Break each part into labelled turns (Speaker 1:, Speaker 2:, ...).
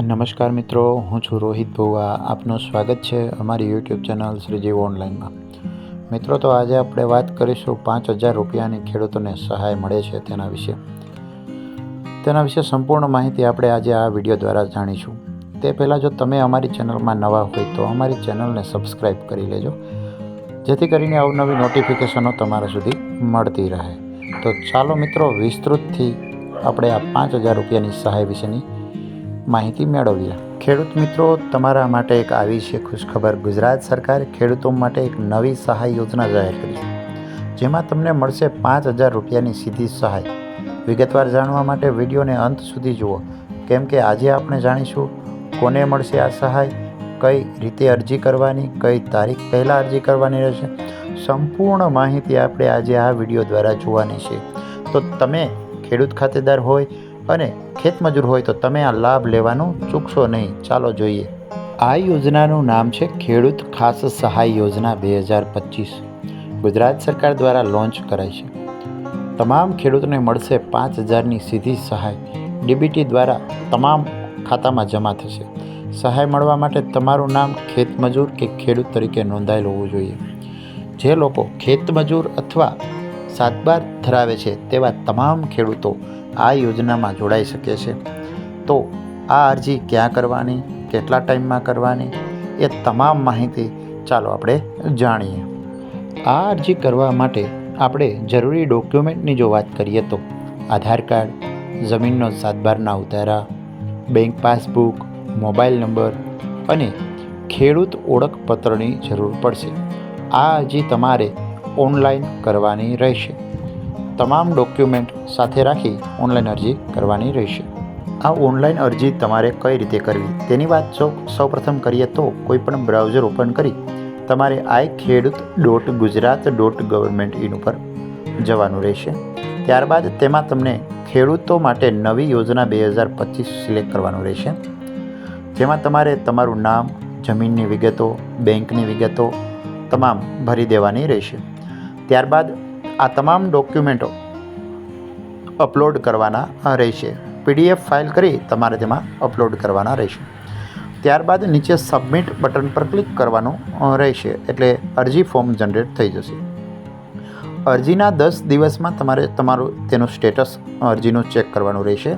Speaker 1: નમસ્કાર મિત્રો, હું છું રોહિત ભુવા. આપનું સ્વાગત છે અમારી યુટ્યુબ ચેનલ શ્રીજીવ ઓનલાઈનમાં. મિત્રો, તો આજે આપણે વાત કરીશું 5,000 રૂપિયાની ખેડૂતોને સહાય મળે છે તેના વિશે સંપૂર્ણ માહિતી આપણે આજે આ વિડીયો દ્વારા જાણીશું. તે પહેલાં જો તમે અમારી ચેનલમાં નવા હોય તો અમારી ચેનલને સબસ્ક્રાઈબ કરી લેજો, જેથી કરીને અવનવી નોટિફિકેશનો તમારા સુધી મળતી રહે. તો ચાલો મિત્રો, વિસ્તૃતથી આપણે આ 5,000 રૂપિયાની સહાય વિશેની માહિતી મેળવીએ. ખેડૂત મિત્રો, તમારા માટે એક આવી છે ખુશખબર. ગુજરાત સરકારે ખેડૂતો માટે એક નવી સહાય યોજના જાહેર કરી છે, જેમાં તમને મળશે 5,000 રૂપિયાની સીધી સહાય. વિગતવાર જાણવા માટે વિડીયોને અંત સુધી જુઓ, કેમ કે આજે આપણે જાણીશું કોને મળશે આ સહાય, કઈ રીતે અરજી કરવાની, કઈ તારીખ પહેલાં અરજી કરવાની રહેશે. સંપૂર્ણ માહિતી આપણે આજે આ વિડીયો દ્વારા જોવાની છે. તો તમે ખેડૂત ખાતેદાર હોય અને ખેતમજૂર હોય તો તમે આ લાભ લેવાનું ચૂકશો નહીં. ચાલો જોઈએ. આ યોજનાનું નામ છે ખેડૂત ખાસ સહાય યોજના 2025. ગુજરાત સરકાર દ્વારા લોન્ચ કરાઈ છે. તમામ ખેડૂતોને મળશે 5,000ની સીધી સહાય. ડીબીટી દ્વારા તમામ ખાતામાં જમા થશે. સહાય મળવા માટે તમારું નામ ખેતમજૂર કે ખેડૂત તરીકે નોંધાયેલ હોવું જોઈએ. જે લોકો ખેતમજૂર અથવા સાતબાર ધરાવે છે તેવા તમામ ખેડૂતો આ યોજનામાં જોડાઈ શકે છે. તો આ અરજી ક્યાં કરવાની, કેટલા ટાઈમમાં કરવાની, એ તમામ માહિતી ચાલો આપણે જાણીએ. આ અરજી કરવા માટે આપણે જરૂરી ડોક્યુમેન્ટની જો વાત કરીએ તો આધાર કાર્ડ, જમીનનો સાતબારના ઉતારા, બેંક પાસબુક, મોબાઈલ નંબર અને ખેડૂત ઓળખપત્રની જરૂર પડશે. આ અરજી તમારે ઓનલાઈન કરવાની રહેશે. તમામ ડોક્યુમેન્ટ સાથે રાખી ઓનલાઈન અરજી કરવાની રહેશે. આ ઓનલાઈન અરજી તમારે કઈ રીતે કરવી તેની વાત સૌપ્રથમ કરીએ તો કોઈપણ બ્રાઉઝર ઓપન કરી તમારે iKheduત.gujarat.government.in ઉપર જવાનું રહેશે. ત્યારબાદ તેમાં તમને ખેડૂતો માટે નવી યોજના 2025 સિલેક્ટ કરવાનું રહેશે, જેમાં તમારે તમારું નામ, જમીનની વિગતો, બેંકની વિગતો તમામ ભરી દેવાની રહેશે. ત્યારબાદ આ તમામ ડોક્યુમેન્ટો અપલોડ કરવાના રહેશે. PDF ફાઇલ કરી તમારે તેમાં અપલોડ કરવાના રહેશે. ત્યારબાદ નીચે સબમિટ બટન પર ક્લિક કરવાનું રહેશે, એટલે અરજી ફોર્મ જનરેટ થઈ જશે. અરજીના 10 દિવસમાં તમારે તેનું સ્ટેટસ અરજીનું ચેક કરવાનું રહેશે.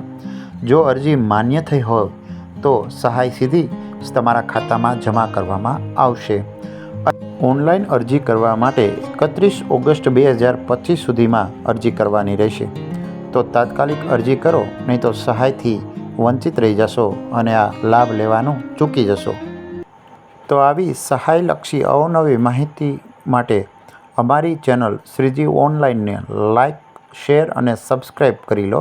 Speaker 1: જો અરજી માન્ય થઈ હોય તો સહાય સીધી તમારા ખાતામાં જમા કરવામાં આવશે. ઓનલાઈન અરજી કરવા માટે 31 ઓગસ્ટ 2025 સુધીમાં અરજી કરવાની રહેશે. તો તાત્કાલિક અરજી કરો, નહીં તો સહાયથી વંચિત રહી જશો અને આ લાભ લેવાનું ચૂકી જશો. તો આવી સહાયલક્ષી અવનવી માહિતી માટે અમારી ચેનલ શ્રીજીવ ઓનલાઈનને લાઈક, શેર અને સબસ્ક્રાઈબ કરી લો.